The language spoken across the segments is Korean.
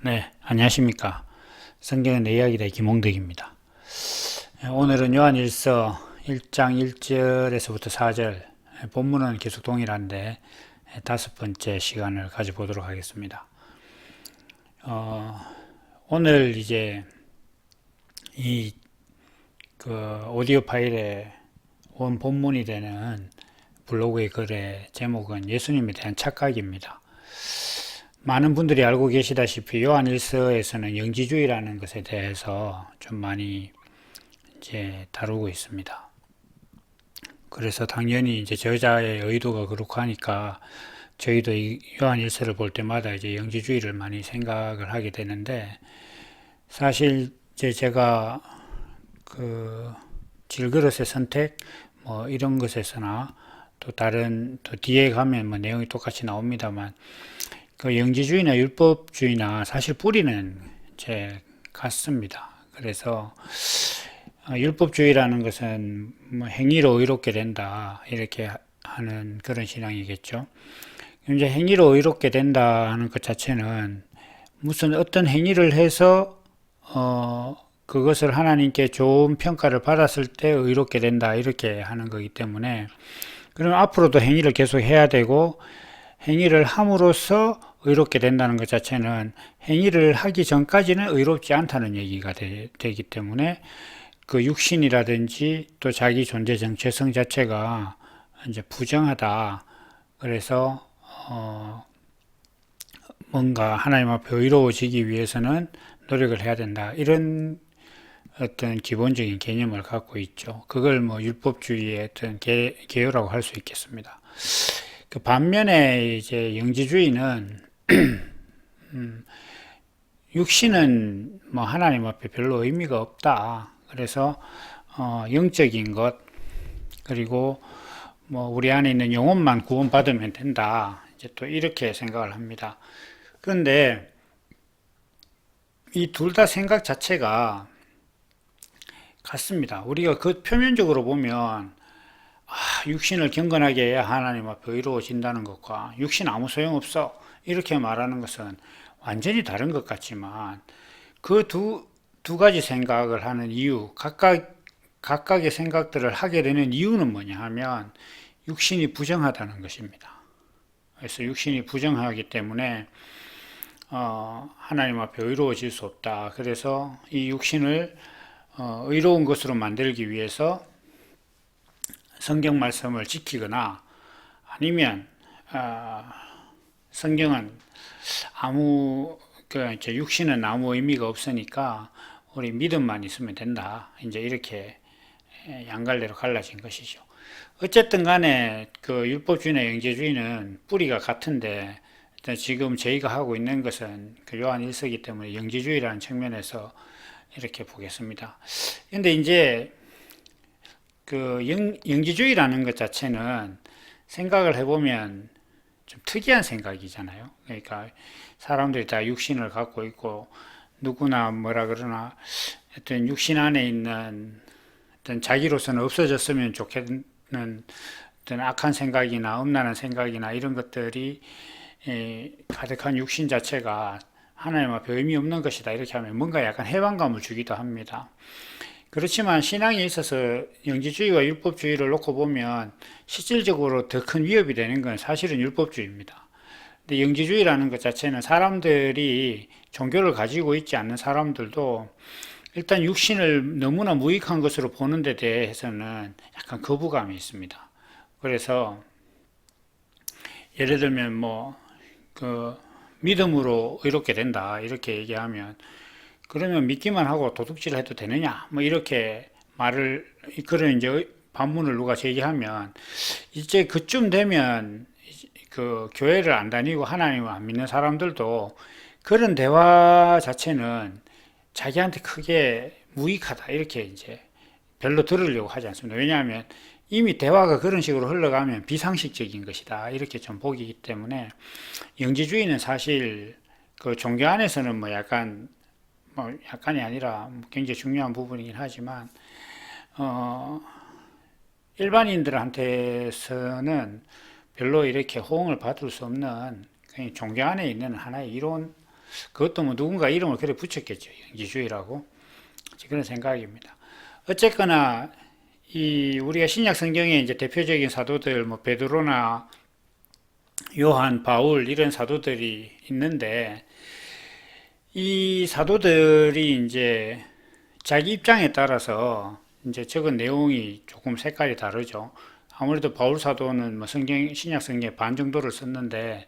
네, 안녕하십니까. 성경의 내 이야기의 김홍덕입니다. 오늘은 요한일서 1장 1절에서부터 4절, 본문은 계속 동일한데 다섯 번째 시간을 가져보도록 하겠습니다. 오늘 이제 이 오디오 파일의 원 본문이 되는 블로그의 글의 제목은 예수님에 대한 착각입니다. 많은 분들이 알고 계시다시피 요한일서에서는 영지주의라는 것에 대해서 좀 많이 이제 다루고 있습니다. 그래서 당연히 이제 저자의 의도가 그렇고 하니까 저희도 이 요한일서를 볼 때마다 이제 영지주의를 많이 생각을 하게 되는데, 사실 이제 제가 그 질그릇의 선택 뭐 이런 것에서나 또 다른 또 뒤에 가면 뭐 내용이 똑같이 나옵니다만, 그 영지주의나 율법주의나 사실 뿌리는 제 같습니다. 그래서 율법주의라는 것은 뭐 행위로 의롭게 된다 이렇게 하는 그런 신앙이겠죠. 이제 행위로 의롭게 된다 하는 것 자체는 무슨 어떤 행위를 해서 그것을 하나님께 좋은 평가를 받았을 때 의롭게 된다 이렇게 하는 거기 때문에, 그럼 앞으로도 행위를 계속 해야 되고 행위를 함으로써 의롭게 된다는 것 자체는 행위를 하기 전까지는 의롭지 않다는 얘기가 되기 때문에, 그 육신이라든지 또 자기 존재 정체성 자체가 이제 부정하다. 그래서 뭔가 하나님 앞에 의로워지기 위해서는 노력을 해야 된다. 이런 어떤 기본적인 개념을 갖고 있죠. 그걸 뭐 율법주의의 어떤 개요라고 할 수 있겠습니다. 그 반면에 이제 영지주의는 육신은 뭐 하나님 앞에 별로 의미가 없다. 그래서 영적인 것, 그리고 뭐 우리 안에 있는 영혼만 구원받으면 된다. 이제 또 이렇게 생각을 합니다. 그런데 이 둘 다 생각 자체가 같습니다. 우리가 그 표면적으로 보면 육신을 경건하게 해야 하나님 앞에 의로워진다는 것과 육신 아무 소용없어 이렇게 말하는 것은 완전히 다른 것 같지만, 그 두 가지 생각을 하는 이유, 각각의 생각들을 하게 되는 이유는 뭐냐 하면 육신이 부정하다는 것입니다. 그래서 육신이 부정하기 때문에 하나님 앞에 의로워질 수 없다. 그래서 이 육신을 의로운 것으로 만들기 위해서 성경 말씀을 지키거나, 아니면 성경은 이제 육신은 아무 의미가 없으니까 우리 믿음만 있으면 된다. 이제 이렇게 양갈래로 갈라진 것이죠. 어쨌든 간에 그 율법주의나 영지주의는 뿌리가 같은데, 일단 지금 저희가 하고 있는 것은 그 요한 1서기 때문에 영지주의라는 측면에서 이렇게 보겠습니다. 근데 이제 그 영지주의라는 것 자체는 생각을 해보면 좀 특이한 생각이잖아요. 그러니까 사람들이 다 육신을 갖고 있고 누구나 뭐라 그러나 어떤 육신 안에 있는 어떤 자기로서는 없어졌으면 좋겠는 어떤 악한 생각이나 음란한 생각이나 이런 것들이 가득한 육신 자체가 하나님 앞에 의미 없는 것이다 이렇게 하면 뭔가 약간 해방감을 주기도 합니다. 그렇지만 신앙에 있어서 영지주의와 율법주의를 놓고 보면 실질적으로 더 큰 위협이 되는 건 사실은 율법주의입니다. 근데 영지주의라는 것 자체는 사람들이 종교를 가지고 있지 않는 사람들도 일단 육신을 너무나 무익한 것으로 보는 데 대해서는 약간 거부감이 있습니다. 그래서 예를 들면 그 믿음으로 의롭게 된다 이렇게 얘기하면, 그러면 믿기만 하고 도둑질 해도 되느냐 뭐 이렇게 그런 이제 반문을 누가 제기하면, 이제 그쯤 되면 그 교회를 안 다니고 하나님을 안 믿는 사람들도 그런 대화 자체는 자기한테 크게 무익하다 이렇게 이제 별로 들으려고 하지 않습니다. 왜냐하면 이미 대화가 그런 식으로 흘러가면 비상식적인 것이다 이렇게 좀 보기 때문에, 영지주의는 사실 그 종교 안에서는 약간이 아니라 굉장히 중요한 부분이긴 하지만 일반인들한테서는 별로 이렇게 호응을 받을 수 없는 그냥 종교 안에 있는 하나의 이론, 그것도 뭐 누군가 이름을 그래 붙였겠죠. 영지주의라고. 그런 생각입니다. 어쨌거나 이 우리가 신약 성경에 이제 대표적인 사도들 뭐 베드로나 요한, 바울 이런 사도들이 있는데 이 사도들이 이제 자기 입장에 따라서 이제 적은 내용이 조금 색깔이 다르죠. 아무래도 바울 사도는 뭐 신약 성경의 반 정도를 썼는데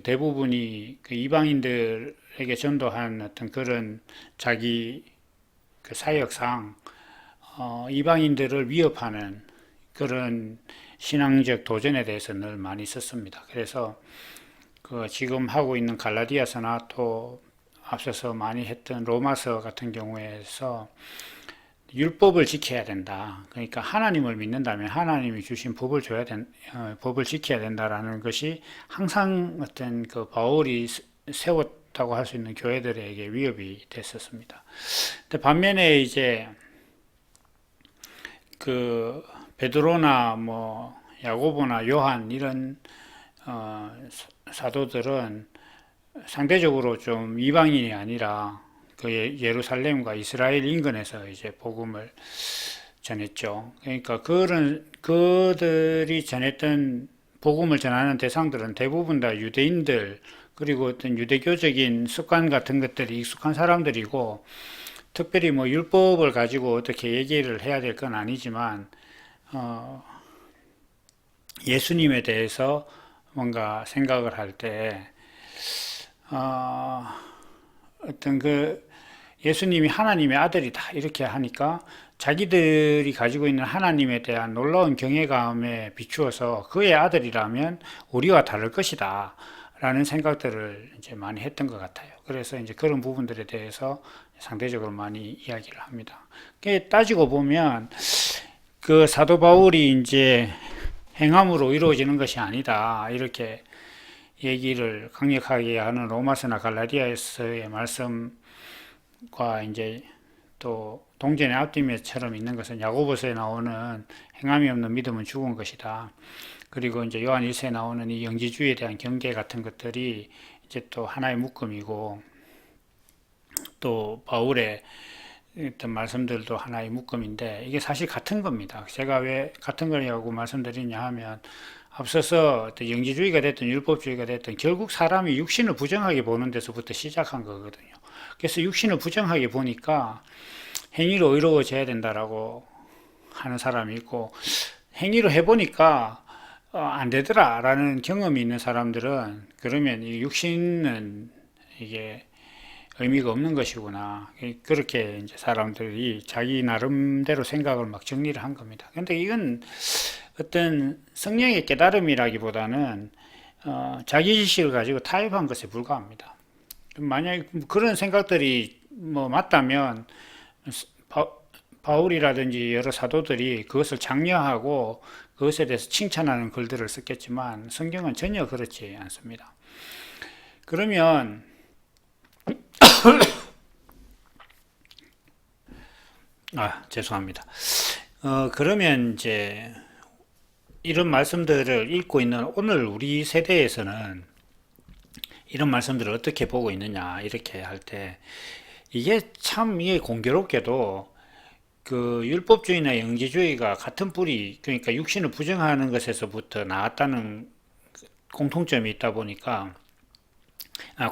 대부분이 그 이방인들에게 전도한 어떤 그런 자기 그 사역상 이방인들을 위협하는 그런 신앙적 도전에 대해서 늘 많이 썼습니다. 그래서 그 지금 하고 있는 갈라디아서나 또 앞서서 많이 했던 로마서 같은 경우에서 율법을 지켜야 된다. 그러니까 하나님을 믿는다면 하나님이 주신 법을 법을 지켜야 된다라는 것이 항상 어떤 그 바울이 세웠다고 할 수 있는 교회들에게 위협이 됐었습니다. 근데 반면에 이제 그 베드로나 뭐 야고보나 요한 이런 사도들은 상대적으로 좀 이방인이 아니라 그 예루살렘과 이스라엘 인근에서 이제 복음을 전했죠. 그러니까 그들이 전했던 복음을 전하는 대상들은 대부분 다 유대인들 그리고 어떤 유대교적인 습관 같은 것들이 익숙한 사람들이고 특별히 뭐 율법을 가지고 어떻게 얘기를 해야 될 건 아니지만 예수님에 대해서 뭔가 생각을 할 때 어떤 그 예수님이 하나님의 아들이다 이렇게 하니까 자기들이 가지고 있는 하나님에 대한 놀라운 경외감에 비추어서 그의 아들이라면 우리와 다를 것이다 라는 생각들을 이제 많이 했던 것 같아요. 그래서 이제 그런 부분들에 대해서 상대적으로 많이 이야기를 합니다. 따지고 보면 그 사도 바울이 이제 행함으로 이루어지는 것이 아니다 이렇게 얘기를 강력하게 하는 로마서나 갈라디아서의 말씀과 이제 또 동전의 앞뒤매처럼 있는 것은 야고보서에 나오는 행함이 없는 믿음은 죽은 것이다. 그리고 이제 요한 1서에 나오는 이 영지주의에 대한 경계 같은 것들이 이제 또 하나의 묶음이고 또 바울의 어떤 말씀들도 하나의 묶음인데 이게 사실 같은 겁니다. 제가 왜 같은 거냐고 말씀드리냐 하면 앞서서 영지주의가 됐든 율법주의가 됐든 결국 사람이 육신을 부정하게 보는 데서부터 시작한 거거든요. 그래서 육신을 부정하게 보니까 행위로 의로워져야 된다라고 하는 사람이 있고 행위로 해보니까 안 되더라라는 경험이 있는 사람들은 그러면 이 육신은 이게 의미가 없는 것이구나. 그렇게 이제 사람들이 자기 나름대로 생각을 막 정리를 한 겁니다. 근데 이건 어떤 성령의 깨달음이라기보다는 자기 지식을 가지고 타협한 것에 불과합니다. 만약에 그런 생각들이 뭐 맞다면 바울이라든지 여러 사도들이 그것을 장려하고 그것에 대해서 칭찬하는 글들을 썼겠지만 성경은 전혀 그렇지 않습니다. 그러면 죄송합니다. 그러면 이제 이런 말씀들을 읽고 있는 오늘 우리 세대에서는 이런 말씀들을 어떻게 보고 있느냐 이렇게 할 때 이게 공교롭게도 그 율법주의나 영지주의가 같은 뿌리 그러니까 육신을 부정하는 것에서부터 나왔다는 공통점이 있다 보니까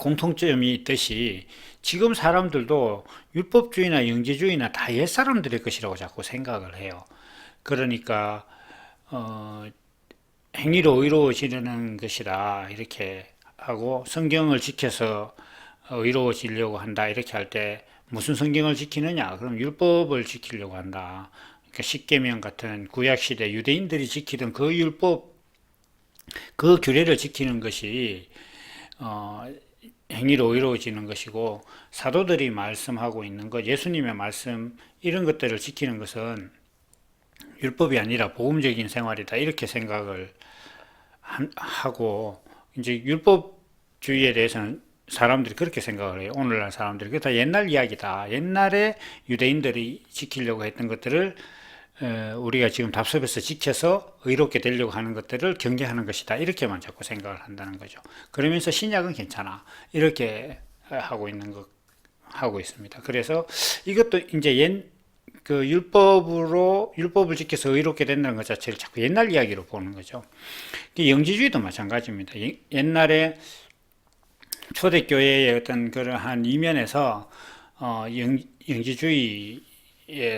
공통점이 있듯이 지금 사람들도 율법주의나 영지주의나 다 옛사람들의 것이라고 자꾸 생각을 해요. 그러니까 행위로 의로워지려는 것이다 이렇게 하고 성경을 지켜서 의로워지려고 한다 이렇게 할 때 무슨 성경을 지키느냐? 그럼 율법을 지키려고 한다. 그러니까 십계명 같은 구약 시대 유대인들이 지키던 그 율법 그 규례를 지키는 것이 행위로 의로워지는 것이고 사도들이 말씀하고 있는 것, 예수님의 말씀 이런 것들을 지키는 것은 율법이 아니라 복음적인 생활이다 이렇게 생각을 하고 이제 율법주의에 대해서는 사람들이 그렇게 생각을 해요. 오늘날 사람들이 그게 다 옛날 이야기다. 옛날에 유대인들이 지키려고 했던 것들을 우리가 지금 답습에서 지켜서 의롭게 되려고 하는 것들을 경계하는 것이다. 이렇게만 자꾸 생각을 한다는 거죠. 그러면서 신약은 괜찮아. 이렇게 하고 있습니다. 그래서 이것도 이제 율법을 지켜서 의롭게 된다는 것 자체를 자꾸 옛날 이야기로 보는 거죠. 영지주의도 마찬가지입니다. 옛날에 초대교회의 어떤 그러한 이면에서 영지주의의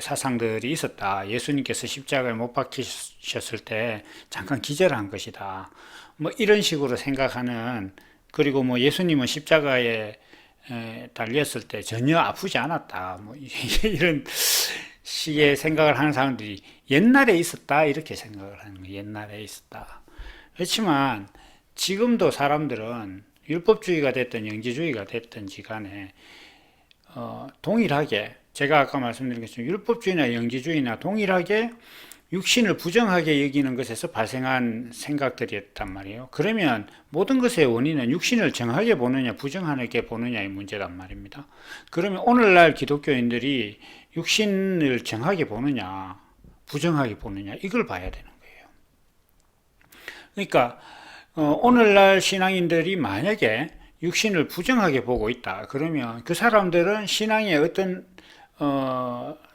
사상들이 있었다. 예수님께서 십자가에 못 박히셨을 때 잠깐 기절한 것이다. 뭐 이런 식으로 생각하는, 그리고 뭐 예수님은 십자가에 달렸을 때 전혀 아프지 않았다. 뭐 이런 식의 생각을 하는 사람들이 옛날에 있었다. 이렇게 생각을 하는 거예요. 옛날에 있었다. 그렇지만 지금도 사람들은 율법주의가 됐든 영지주의가 됐든지 간에 동일하게, 제가 아까 말씀드린 것처럼 율법주의나 영지주의나 동일하게 육신을 부정하게 여기는 것에서 발생한 생각들이었단 말이에요. 그러면 모든 것의 원인은 육신을 정하게 보느냐 부정하게 보느냐의 문제란 말입니다. 그러면 오늘날 기독교인들이 육신을 정하게 보느냐 부정하게 보느냐, 이걸 봐야 되는 거예요. 그러니까 오늘날 신앙인들이 만약에 육신을 부정하게 보고 있다 그러면 그 사람들은 신앙의 어떤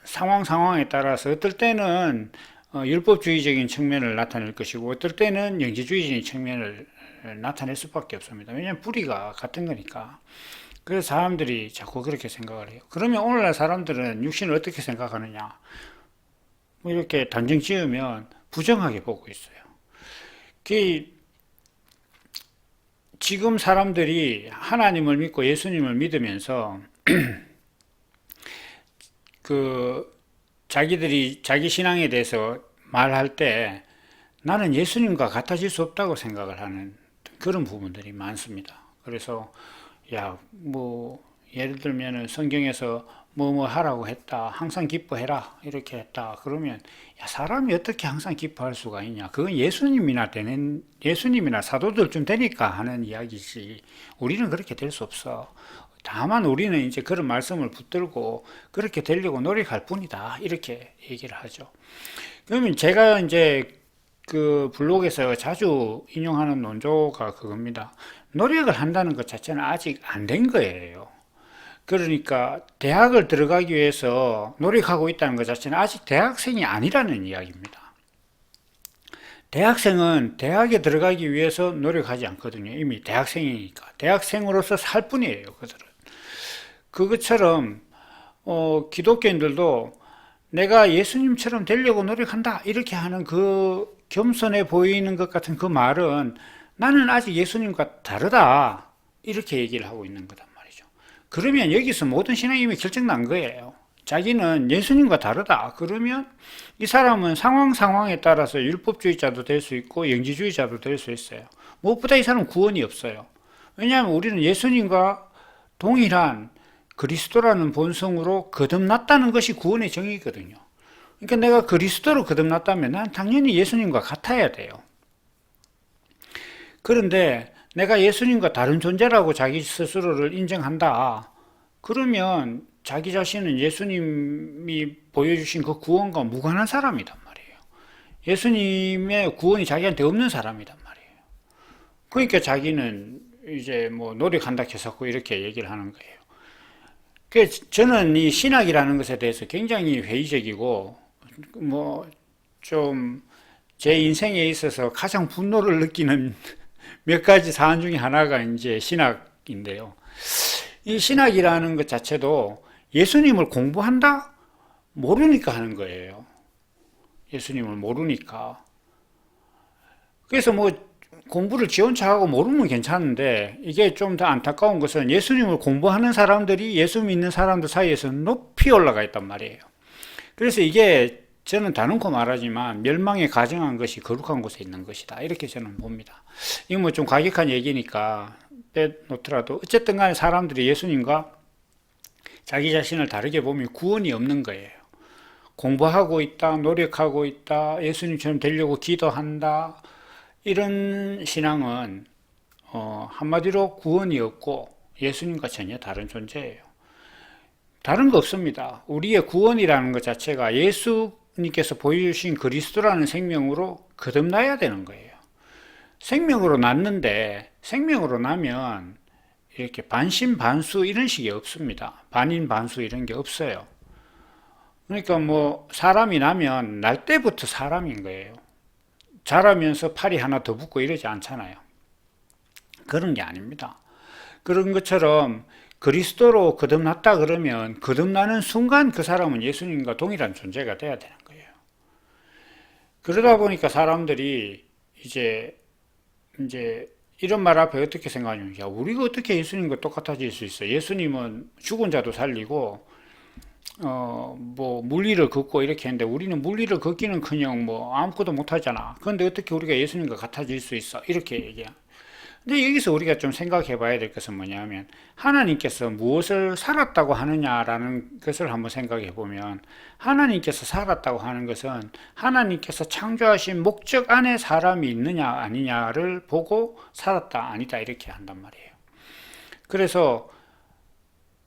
상황에 따라서 어떨 때는 율법주의적인 측면을 나타낼 것이고 어떨 때는 영지주의적인 측면을 나타낼 수밖에 없습니다. 왜냐하면 뿌리가 같은 거니까. 그래서 사람들이 자꾸 그렇게 생각을 해요. 그러면 오늘날 사람들은 육신을 어떻게 생각하느냐, 뭐 이렇게 단정 지으면 부정하게 보고 있어요. 지금 사람들이 하나님을 믿고 예수님을 믿으면서 자기들이 자기 신앙에 대해서 말할 때 나는 예수님과 같아질 수 없다고 생각을 하는 그런 부분들이 많습니다. 그래서 예를 들면은 성경에서 뭐 하라고 했다, 항상 기뻐해라 이렇게 했다 그러면 사람이 어떻게 항상 기뻐할 수가 있냐, 그건 예수님이나 사도들쯤 되니까 하는 이야기지 우리는 그렇게 될 수 없어. 다만 우리는 이제 그런 말씀을 붙들고 그렇게 되려고 노력할 뿐이다 이렇게 얘기를 하죠. 그러면 제가 이제 그 블로그에서 자주 인용하는 논조가 그겁니다. 노력을 한다는 것 자체는 아직 안 된 거예요. 그러니까 대학을 들어가기 위해서 노력하고 있다는 것 자체는 아직 대학생이 아니라는 이야기입니다. 대학생은 대학에 들어가기 위해서 노력하지 않거든요. 이미 대학생이니까. 대학생으로서 살 뿐이에요, 그들은. 그것처럼 기독교인들도 내가 예수님처럼 되려고 노력한다 이렇게 하는 그 겸손해 보이는 것 같은 그 말은 나는 아직 예수님과 다르다 이렇게 얘기를 하고 있는 거단 말이죠. 그러면 여기서 모든 신앙이 이미 결정난 거예요. 자기는 예수님과 다르다 그러면 이 사람은 상황에 따라서 율법주의자도 될 수 있고 영지주의자도 될 수 있어요. 무엇보다 이 사람은 구원이 없어요. 왜냐하면 우리는 예수님과 동일한 그리스도라는 본성으로 거듭났다는 것이 구원의 정의거든요. 그러니까 내가 그리스도로 거듭났다면 난 당연히 예수님과 같아야 돼요. 그런데 내가 예수님과 다른 존재라고 자기 스스로를 인정한다. 그러면 자기 자신은 예수님이 보여주신 그 구원과 무관한 사람이란 말이에요. 예수님의 구원이 자기한테 없는 사람이란 말이에요. 그러니까 자기는 이제 뭐 노력한다 해서 이렇게 얘기를 하는 거예요. 저는 이 신학이라는 것에 대해서 굉장히 회의적이고 좀 제 인생에 있어서 가장 분노를 느끼는 몇 가지 사안 중에 하나가 이제 신학인데요. 이 신학이라는 것 자체도 예수님을 공부한다? 모르니까 하는 거예요. 예수님을 모르니까. 그래서 공부를 지원차하고 모르면 괜찮은데 이게 좀 더 안타까운 것은 예수님을 공부하는 사람들이 예수 믿는 사람들 사이에서 높이 올라가 있단 말이에요. 그래서 이게 저는 다놓고 말하지만 멸망에 가증한 것이 거룩한 곳에 있는 것이다 이렇게 저는 봅니다. 이거 좀 과격한 얘기니까 빼놓더라도 어쨌든 간에 사람들이 예수님과 자기 자신을 다르게 보면 구원이 없는 거예요. 공부하고 있다, 노력하고 있다, 예수님처럼 되려고 기도한다, 이런 신앙은 한마디로 구원이 없고 예수님과 전혀 다른 존재예요. 다른 거 없습니다. 우리의 구원이라는 것 자체가 예수님께서 보여주신 그리스도라는 생명으로 거듭나야 되는 거예요. 생명으로 났는데 생명으로 나면 이렇게 반신반수 이런 식이 없습니다. 반인반수 이런 게 없어요. 그러니까 뭐 사람이 나면 날 때부터 사람인 거예요. 자라면서 팔이 하나 더 붙고 이러지 않잖아요. 그런 게 아닙니다. 그런 것처럼 그리스도로 거듭났다 그러면 거듭나는 순간 그 사람은 예수님과 동일한 존재가 돼야 되는 거예요. 그러다 보니까 사람들이 이제 이런 말 앞에 어떻게 생각하냐면, 야, 우리가 어떻게 예수님과 똑같아질 수 있어? 예수님은 죽은 자도 살리고 뭐 물리를 걷고 이렇게 했는데 우리는 물리를 걷기는커녕 뭐 아무것도 못하잖아. 그런데 어떻게 우리가 예수님과 같아질 수 있어? 이렇게 얘기해. 근데 여기서 우리가 좀 생각해 봐야 될 것은 뭐냐면, 하나님께서 무엇을 살았다고 하느냐라는 것을 한번 생각해 보면, 하나님께서 살았다고 하는 것은 하나님께서 창조하신 목적 안에 사람이 있느냐 아니냐를 보고 살았다 아니다 이렇게 한단 말이에요. 그래서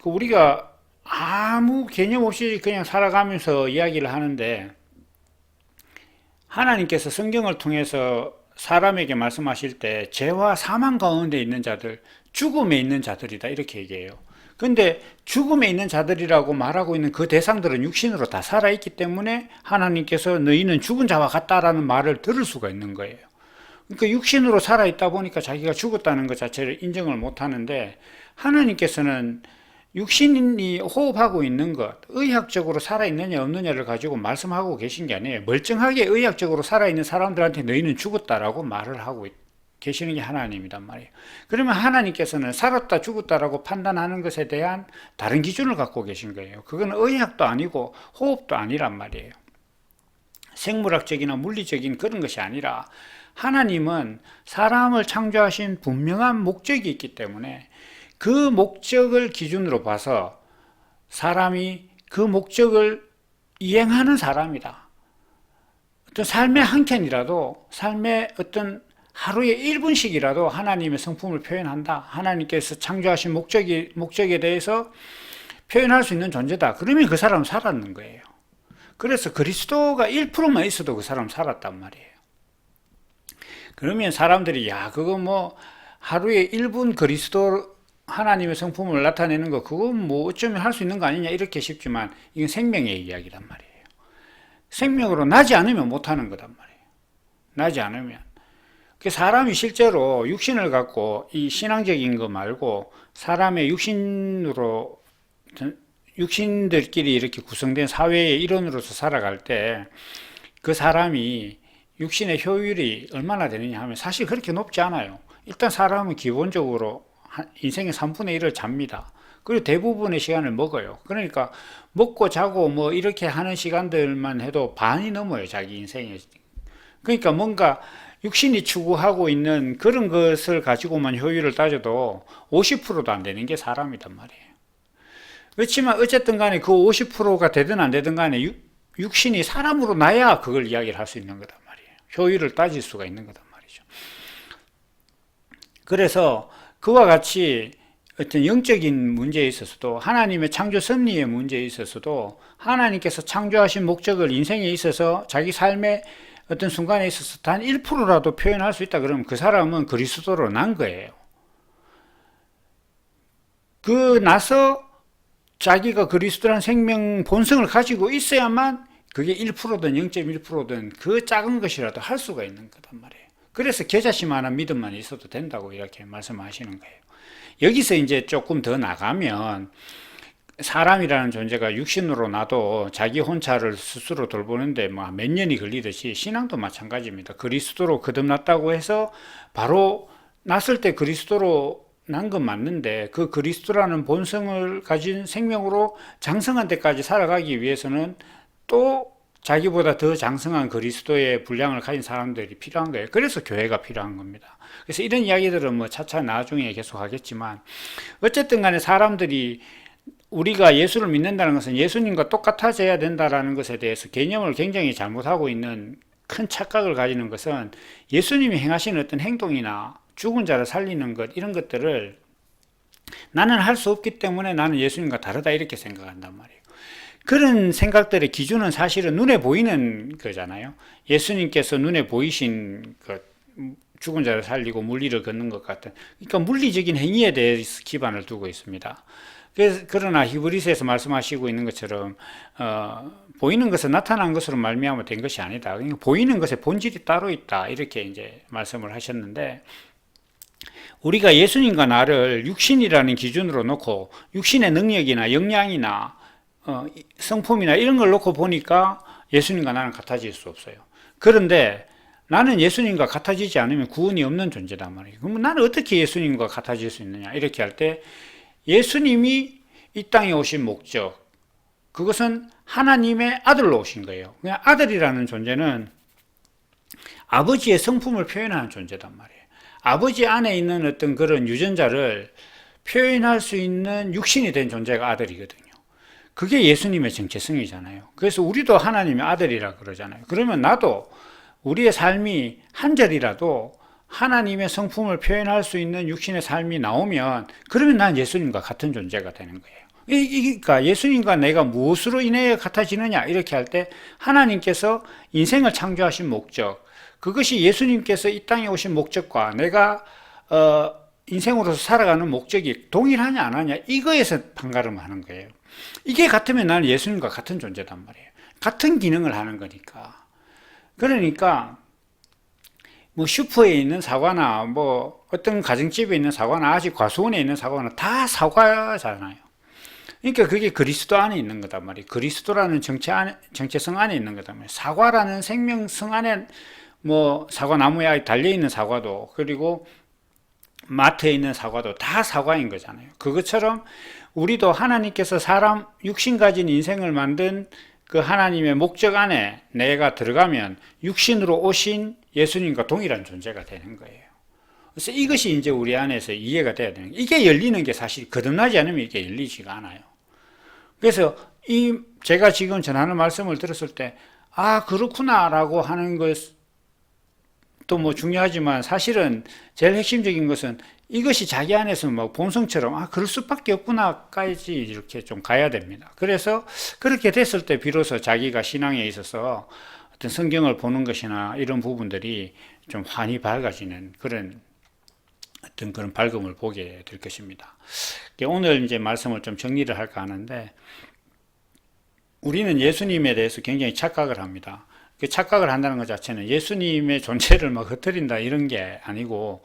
우리가 아무 개념 없이 그냥 살아가면서 이야기를 하는데, 하나님께서 성경을 통해서 사람에게 말씀하실 때 죄와 사망 가운데 있는 자들, 죽음에 있는 자들이다 이렇게 얘기해요. 근데 죽음에 있는 자들이라고 말하고 있는 그 대상들은 육신으로 다 살아있기 때문에 하나님께서 너희는 죽은 자와 같다라는 말을 들을 수가 있는 거예요. 그러니까 육신으로 살아있다 보니까 자기가 죽었다는 것 자체를 인정을 못 하는데, 하나님께서는 육신이 호흡하고 있는 것, 의학적으로 살아있느냐 없느냐를 가지고 말씀하고 계신 게 아니에요. 멀쩡하게 의학적으로 살아있는 사람들한테 너희는 죽었다라고 말을 하고 계시는 게 하나님이란 말이에요. 그러면 하나님께서는 살았다 죽었다라고 판단하는 것에 대한 다른 기준을 갖고 계신 거예요. 그건 의학도 아니고 호흡도 아니란 말이에요. 생물학적이나 물리적인 그런 것이 아니라, 하나님은 사람을 창조하신 분명한 목적이 있기 때문에 그 목적을 기준으로 봐서 사람이 그 목적을 이행하는 사람이다. 어떤 삶의 한 켠이라도, 삶의 어떤 하루에 1분씩이라도 하나님의 성품을 표현한다. 하나님께서 창조하신 목적에 대해서 표현할 수 있는 존재다. 그러면 그 사람은 살았는 거예요. 그래서 그리스도가 1%만 있어도 그 사람은 살았단 말이에요. 그러면 사람들이, 야, 그거 뭐 하루에 1분 그리스도 하나님의 성품을 나타내는 거, 그건 뭐 어쩌면 할 수 있는 거 아니냐 이렇게 싶지만, 이건 생명의 이야기란 말이에요. 생명으로 나지 않으면 못하는 거단 말이에요. 나지 않으면. 그 사람이 실제로 육신을 갖고, 이 신앙적인 거 말고 사람의 육신으로, 육신들끼리 이렇게 구성된 사회의 일원으로서 살아갈 때 그 사람이 육신의 효율이 얼마나 되느냐 하면 사실 그렇게 높지 않아요. 일단 사람은 기본적으로 인생의 3분의 1을 잡니다. 그리고 대부분의 시간을 먹어요. 그러니까 먹고 자고 뭐 이렇게 하는 시간들만 해도 반이 넘어요, 자기 인생에. 그러니까 뭔가 육신이 추구하고 있는 그런 것을 가지고만 효율을 따져도 50%도 안 되는 게 사람이란 말이에요. 그렇지만 어쨌든 간에 그 50%가 되든 안 되든 간에 육신이 사람으로 나야 그걸 이야기를 할 수 있는 거단 말이에요. 효율을 따질 수가 있는 거단 말이죠. 그래서 그와 같이 어떤 영적인 문제에 있어서도, 하나님의 창조 섭리의 문제에 있어서도, 하나님께서 창조하신 목적을 인생에 있어서 자기 삶의 어떤 순간에 있어서 단 1%라도 표현할 수 있다 그러면 그 사람은 그리스도로 난 거예요. 그 나서 자기가 그리스도란 생명 본성을 가지고 있어야만 그게 1%든 0.1%든 그 작은 것이라도 할 수가 있는 거단 말이에요. 그래서 겨자씨만한 믿음만 있어도 된다고 이렇게 말씀하시는 거예요. 여기서 이제 조금 더 나가면, 사람이라는 존재가 육신으로 나도 자기 혼자를 스스로 돌보는데 뭐 몇 년이 걸리듯이 신앙도 마찬가지입니다. 그리스도로 거듭났다고 해서 바로 났을 때 그리스도로 난 건 맞는데, 그 그리스도라는 본성을 가진 생명으로 장성한 데까지 살아가기 위해서는 또 자기보다 더 장성한 그리스도의 분량을 가진 사람들이 필요한 거예요. 그래서 교회가 필요한 겁니다. 그래서 이런 이야기들은 뭐 차차 나중에 계속 하겠지만, 어쨌든 간에 사람들이 우리가 예수를 믿는다는 것은 예수님과 똑같아져야 된다는 것에 대해서 개념을 굉장히 잘못하고 있는 큰 착각을 가지는 것은, 예수님이 행하시는 어떤 행동이나 죽은 자를 살리는 것, 이런 것들을 나는 할 수 없기 때문에 나는 예수님과 다르다 이렇게 생각한단 말이에요. 그런 생각들의 기준은 사실은 눈에 보이는 거잖아요. 예수님께서 눈에 보이신 것, 죽은 자를 살리고 물리를 걷는 것 같은, 그러니까 물리적인 행위에 대해서 기반을 두고 있습니다. 그러나 히브리서에서 말씀하시고 있는 것처럼 보이는 것은 나타난 것으로 말미암아 된 것이 아니다. 그러니까 보이는 것의 본질이 따로 있다. 이렇게 이제 말씀을 하셨는데, 우리가 예수님과 나를 육신이라는 기준으로 놓고 육신의 능력이나 역량이나 성품이나 이런 걸 놓고 보니까 예수님과 나는 같아질 수 없어요. 그런데 나는 예수님과 같아지지 않으면 구원이 없는 존재단 말이에요. 그러면 나는 어떻게 예수님과 같아질 수 있느냐? 이렇게 할 때 예수님이 이 땅에 오신 목적, 그것은 하나님의 아들로 오신 거예요. 그냥 아들이라는 존재는 아버지의 성품을 표현하는 존재단 말이에요. 아버지 안에 있는 어떤 그런 유전자를 표현할 수 있는 육신이 된 존재가 아들이거든요. 그게 예수님의 정체성이잖아요. 그래서 우리도 하나님의 아들이라 그러잖아요. 그러면 나도 우리의 삶이 한 절이라도 하나님의 성품을 표현할 수 있는 육신의 삶이 나오면, 그러면 난 예수님과 같은 존재가 되는 거예요. 그러니까 예수님과 내가 무엇으로 인해 같아지느냐 이렇게 할 때, 하나님께서 인생을 창조하신 목적, 그것이 예수님께서 이 땅에 오신 목적과 내가 인생으로서 살아가는 목적이 동일하냐 안 하냐, 이거에서 판가름을 하는 거예요. 이게 같으면 나는 예수님과 같은 존재단 말이에요. 같은 기능을 하는 거니까. 그러니까 뭐 슈퍼에 있는 사과나 뭐 어떤 가정집에 있는 사과나 아직 과수원에 있는 사과나 다 사과잖아요. 그러니까 그게 그리스도 안에 있는 거단 말이에요. 그리스도라는 정체성 안에 있는 거단 말이에요. 사과라는 생명성 안에, 뭐 사과나무에 달려있는 사과도, 그리고 마트에 있는 사과도 다 사과인 거잖아요. 그것처럼 우리도 하나님께서 사람 육신 가진 인생을 만든 그 하나님의 목적 안에 내가 들어가면 육신으로 오신 예수님과 동일한 존재가 되는 거예요. 그래서 이것이 이제 우리 안에서 이해가 돼야 되는 거예요. 이게 열리는 게 사실 거듭나지 않으면 이게 열리지가 않아요. 그래서 제가 지금 전하는 말씀을 들었을 때, 아, 그렇구나라고 하는 것도 뭐 중요하지만, 사실은 제일 핵심적인 것은 이것이 자기 안에서 뭐 본성처럼, 아, 그럴 수밖에 없구나까지 이렇게 좀 가야 됩니다. 그래서 그렇게 됐을 때 비로소 자기가 신앙에 있어서 어떤 성경을 보는 것이나 이런 부분들이 좀 환히 밝아지는 그런 어떤 그런 밝음을 보게 될 것입니다. 오늘 이제 말씀을 좀 정리를 할까 하는데, 우리는 예수님에 대해서 굉장히 착각을 합니다. 그 착각을 한다는 것 자체는 예수님의 존재를 막 흩트린다 이런 게 아니고,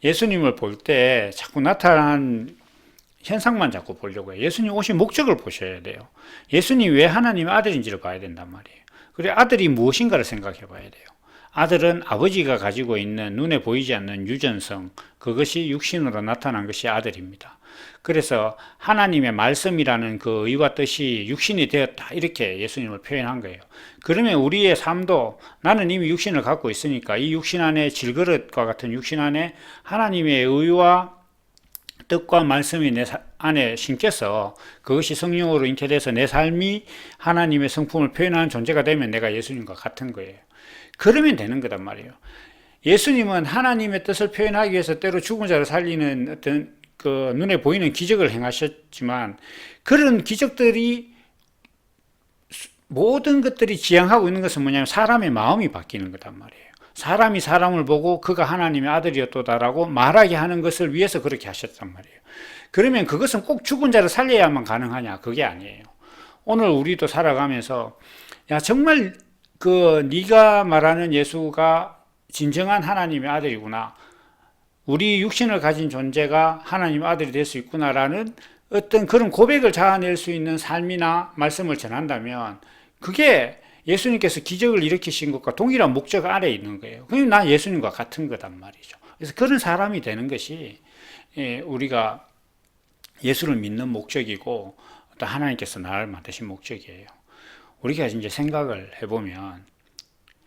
예수님을 볼 때 자꾸 나타난 현상만 자꾸 보려고 해요. 예수님 오신 목적을 보셔야 돼요. 예수님이 왜 하나님의 아들인지를 봐야 된단 말이에요. 그래, 아들이 무엇인가를 생각해 봐야 돼요. 아들은 아버지가 가지고 있는 눈에 보이지 않는 유전성, 그것이 육신으로 나타난 것이 아들입니다. 그래서 하나님의 말씀이라는 그 의와 뜻이 육신이 되었다, 이렇게 예수님을 표현한 거예요. 그러면 우리의 삶도, 나는 이미 육신을 갖고 있으니까 이 육신 안에, 질그릇과 같은 육신 안에 하나님의 의와 뜻과 말씀이 내 안에 심겨서 그것이 성령으로 잉태돼서 내 삶이 하나님의 성품을 표현하는 존재가 되면 내가 예수님과 같은 거예요. 그러면 되는 거단 말이에요. 예수님은 하나님의 뜻을 표현하기 위해서 때로 죽은 자를 살리는 어떤 그 눈에 보이는 기적을 행하셨지만, 그런 기적들이, 모든 것들이 지향하고 있는 것은 뭐냐면 사람의 마음이 바뀌는 거단 말이에요. 사람이 사람을 보고 그가 하나님의 아들이었도다라고 말하게 하는 것을 위해서 그렇게 하셨단 말이에요. 그러면 그것은 꼭 죽은 자를 살려야만 가능하냐? 그게 아니에요. 오늘 우리도 살아가면서, 야, 정말 그 네가 말하는 예수가 진정한 하나님의 아들이구나, 우리 육신을 가진 존재가 하나님의 아들이 될 수 있구나라는 어떤 그런 고백을 자아낼 수 있는 삶이나 말씀을 전한다면, 그게 예수님께서 기적을 일으키신 것과 동일한 목적 아래에 있는 거예요. 그럼 난 예수님과 같은 거단 말이죠. 그래서 그런 사람이 되는 것이 우리가 예수를 믿는 목적이고, 또 하나님께서 나를 만드신 목적이에요. 우리가 이제 생각을 해보면,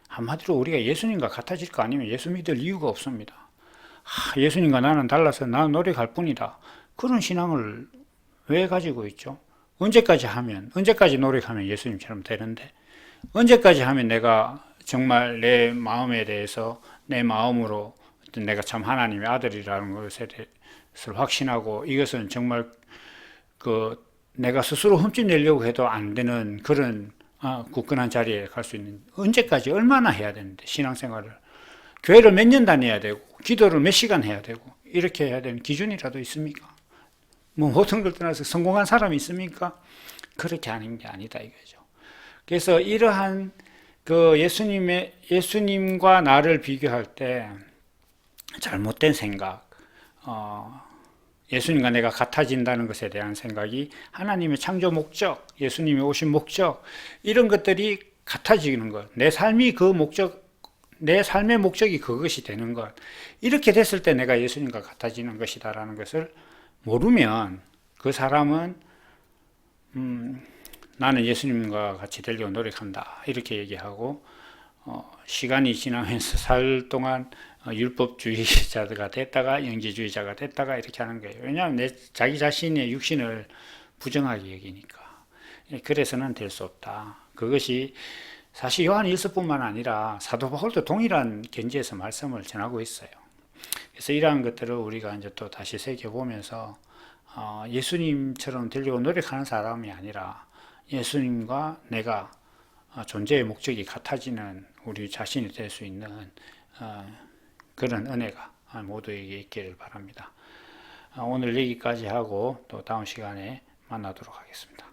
한마디로 우리가 예수님과 같아질 거 아니면 예수 믿을 이유가 없습니다. 예수님과 나는 달라서 나는 노력할 뿐이다, 그런 신앙을 왜 가지고 있죠? 언제까지 노력하면 예수님처럼 되는데, 언제까지 하면 내가 정말 내 마음에 대해서, 내 마음으로 내가 참 하나님의 아들이라는 것에 대해서 확신하고, 이것은 정말 그 내가 스스로 훔쳐내려고 해도 안 되는 그런 굳건한 자리에 갈 수 있는, 언제까지, 얼마나 해야 되는데 신앙생활을. 교회를 몇 년 다녀야 되고 기도를 몇 시간 해야 되고 이렇게 해야 되는 기준이라도 있습니까? 뭐 모든 걸 떠나서 성공한 사람이 있습니까? 그렇게 하는 게 아니다 이거죠. 그래서 이러한 그 예수님과 나를 비교할 때 잘못된 생각, 예수님과 내가 같아진다는 것에 대한 생각이 하나님의 창조 목적, 예수님이 오신 목적, 이런 것들이 같아지는 것, 내 삶이 그 목적, 내 삶의 목적이 그것이 되는 것, 이렇게 됐을 때 내가 예수님과 같아지는 것이다라는 것을 모르면 그 사람은 나는 예수님과 같이 되려고 노력한다 이렇게 얘기하고 시간이 지나면서 살 동안 율법주의자가 됐다가 영지주의자가 됐다가 이렇게 하는 거예요. 왜냐하면 자기 자신의 육신을 부정하게 여기니까. 그래서는 될 수 없다. 그것이 사실 요한 1서뿐만 아니라 사도 바울도 동일한 견지에서 말씀을 전하고 있어요. 그래서 이러한 것들을 우리가 이제 또 다시 새겨보면서 예수님처럼 되려고 노력하는 사람이 아니라 예수님과 내가 존재의 목적이 같아지는 우리 자신이 될 수 있는 그런 은혜가 모두에게 있기를 바랍니다. 오늘 여기까지 하고 또 다음 시간에 만나도록 하겠습니다.